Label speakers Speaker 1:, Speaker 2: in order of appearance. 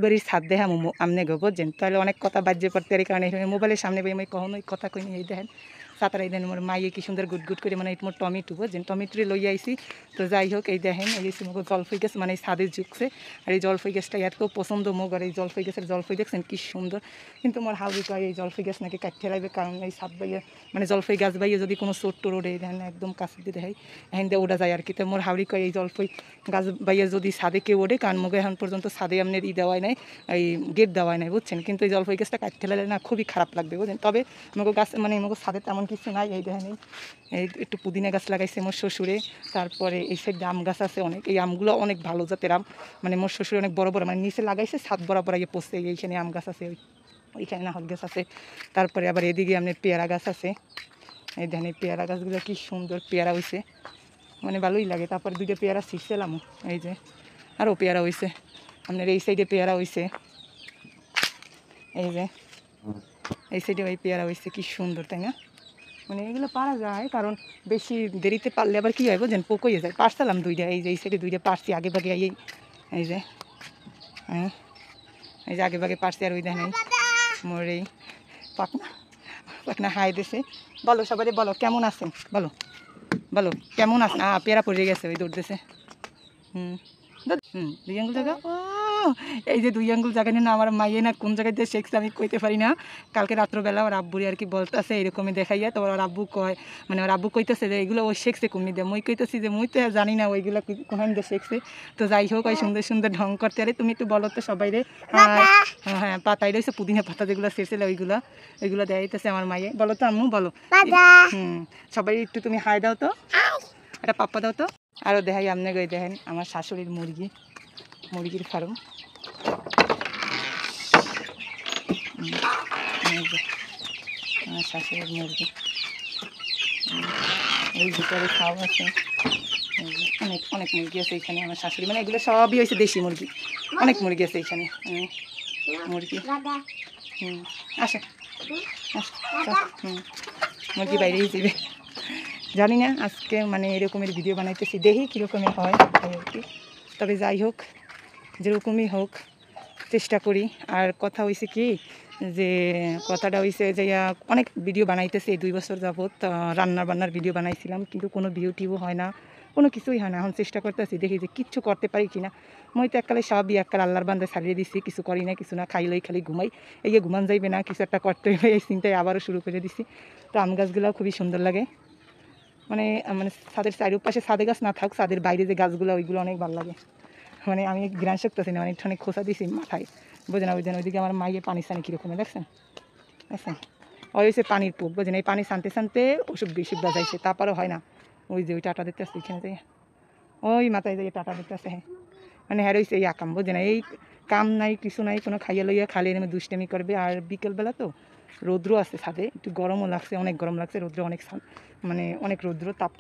Speaker 1: বাড়ির ছাদ দেখা আমনে গো বুঝছেন, তাহলে অনেক কথা বাজ্যে পড়তে আর কারণে মোবাইলের সামনে বই আমি কখনো কথা কই এই দেখেন সাঁতার এই দেন মোর মাইয়ে কি সুন্দর গুট গুট করে মানে মোর টমেটো বুঝছেন টমেটোরে লইয়া আইসি। তো যাই হোক এই দেখেন এই মোগো জলফই গাছ মানে ছাদে ঝুঁকছে আর এই জলফই গাছটা এত পছন্দ মোগ আর এই জলফই গাছের জলফই দেখছেন কি সুন্দর। কিন্তু মোর হাউরি কয় এই জলফই গাছ নাকি কাটতে লাগবে কারণ এই ছাদ বাইয়ে মানে জলফই গাছ বাইয়ে যদি কোনো চোট টোট এই দেখেন একদম কাছে দিয়ে দেখাই এখান দিয়ে ওঠা যায় আর কি। তো মোর হাউরি কয় এই জলফই গাছ বাইয়ে যদি ছাদে কেউ ওঠে কারণ মোগে এখন পর্যন্ত ছাদে আপনার দেওয়াই নাই এই গেট দেওয়াই নাই বুঝছেন। কিন্তু এই জলফই গাছটা কাটতে লাগলে না খুবই খারাপ লাগবে বুঝছেন। তবে মোগো গাছ মানে মোগো ছাদে তেমন কিছু নাই এই দেখেন এই একটু পুদিনা গাছ লাগাইছে মোর শ্বশুরে। তারপরে এই সাইডে আম গাছ আছে অনেক, এই আমগুলো অনেক ভালো জাতের আম মানে মোর শ্বশুরে অনেক বড় বড় মানে নিচে লাগাইছে ছাদ বরাবর আগে পড়ছে এইখানে আম গাছ আছে ওইখানে নাহল গাছ আছে। তারপরে আবার এদিকে আপনার পেয়ারা গাছ আছে এই দেখেন এই পেয়ারা গাছগুলো কি সুন্দর পেয়ারা হয়েছে মানে ভালোই লাগে। তারপরে দুইটা পেয়ারা ছিঁড়ছিলাম এই যে আরও পেয়ারা হয়েছে আপনার এই সাইডে পেয়ারা হয়েছে এই যে এই সাইডে ওই পেয়ারা হয়েছে কি সুন্দর তাই না। মানে এগুলো পারা যায় কারণ বেশি দেরিতে পারলে আবার কী হয় বুঝছেন পোক হয়ে যায়। পারছিলাম দুইটা এই যে এই সাইডে দুইটা পারছি আগে ভাগে এই যে হ্যাঁ এই যে আগে ভাগে পারছি আর ওই দেখেন মোর এই পাকনা পাকনা হাই দিছে। বলো সবাই বলো কেমন আছেন বলো বলো কেমন আছেন। পেয়ারা পড়ে গেছে ওই দৌড়তেছে দুই আঙ্গুল জায়গা এই যে দুই আঙ্গুল জায়গা নিয়ে না আমার মাইয়ে না কোন জায়গায় দিয়ে শেখছে আমি কইতে পারি না। কালকে রাত্রবেলা ওর আব্বুরি আর কি বলতেছে এরকমই দেখাইয়া তো ওর আব্বু কয় মানে ওর আব্বু কইতেছে যে এগুলো ওই শেখছে কুমনি দিয়ে মই কইতেছি যে মুই তো জানি না ওইগুলো কোন দিয়ে শেখছে। তো যাই হোক ওই সুন্দর সুন্দর ঢং করতে আরে তুমি একটু বলো তো সবাই রে। হ্যাঁ পাতাই রয়েছে পুদিনা পাতা যেগুলো শেষছিল ওইগুলো দেখাইতেছে আমার মাইয়ে। বলো তো আম্মু বলো সবাই একটু তুমি হাই দাও তো একটা পাপ্পা দাও তো। আরও দেখাই আপনি গিয়ে দেখেন আমার শাশুড়ির মুরগির ফার্ম আমার শাশুড়ির মুরগি এই ভিতরে খাওয়া আছে অনেক অনেক মুরগি আছে এখানে আমার শাশুড়ি মানে এগুলো সবই হয়েছে দেশি মুরগি অনেক মুরগি আছে এখানে মুরগি আসে মুরগি বাইরেই যাবে জানি না আজকে মানে এরকমের ভিডিও বানাইতেছি দেখি কীরকমের হয় আর কি। তবে যাই হোক যেরকমই হোক চেষ্টা করি। আর কথা হয়েছে কি যে কথাটা হয়েছে যে অনেক ভিডিও বানাইতেছি এই 2 বছর যাবত রান্নার ভিডিও বানাইছিলাম কিন্তু কোনো ভিউটিও হয় না কোনো কিছুই হয় না। এখন চেষ্টা করতেছি দেখি যে কিচ্ছু করতে পারি কি না। মই তো এককালে সবই এককাল আল্লাহর বান্ধে ছাড়িয়ে দিছি কিছু করি না কিছু না খাইলেই খালি ঘুমাই এই যে ঘুমান যাইবে না কিছু একটা করতে হবে এই চিন্তায় আবারও শুরু করে দিছি। তো আম গাছগুলোও খুবই সুন্দর লাগে মানে মানে ছাদের চারিপাশে ছাদে গাছ না থাক ছাদের বাইরে যে গাছগুলো ওইগুলো অনেক ভালো লাগে। মানে আমি গ্রান শিখতেছি না অনেকখানি খোসা দিছি মাথায় বোঝেন ওইদিকে আমার মাইয়ে পানি সানি কীরকম দেখছেন দেখছেন ওই হয়েছে পানির পুক বোঝেন এই পানি সানতে ওষুধ বেশি বাজাইছে তারপরে হয় না। ওই যে ওই টাটা দিতে আসছে ওইখানে যাই ওই মাথায় যাই টাটা দিতে আসে মানে হ্যাঁ রয়েছে এই আকাম বোঝেন এই কাম নাই কিছু নাই কোনো খাইয়ে লইয়া খালি এনে দুষ্টামি করবে। আর বিকেলবেলা তো রৌদ্র আছে ছাদে একটু গরমও লাগছে অনেক গরম লাগছে রৌদ্র অনেক মানে অনেক রৌদ্র তাপ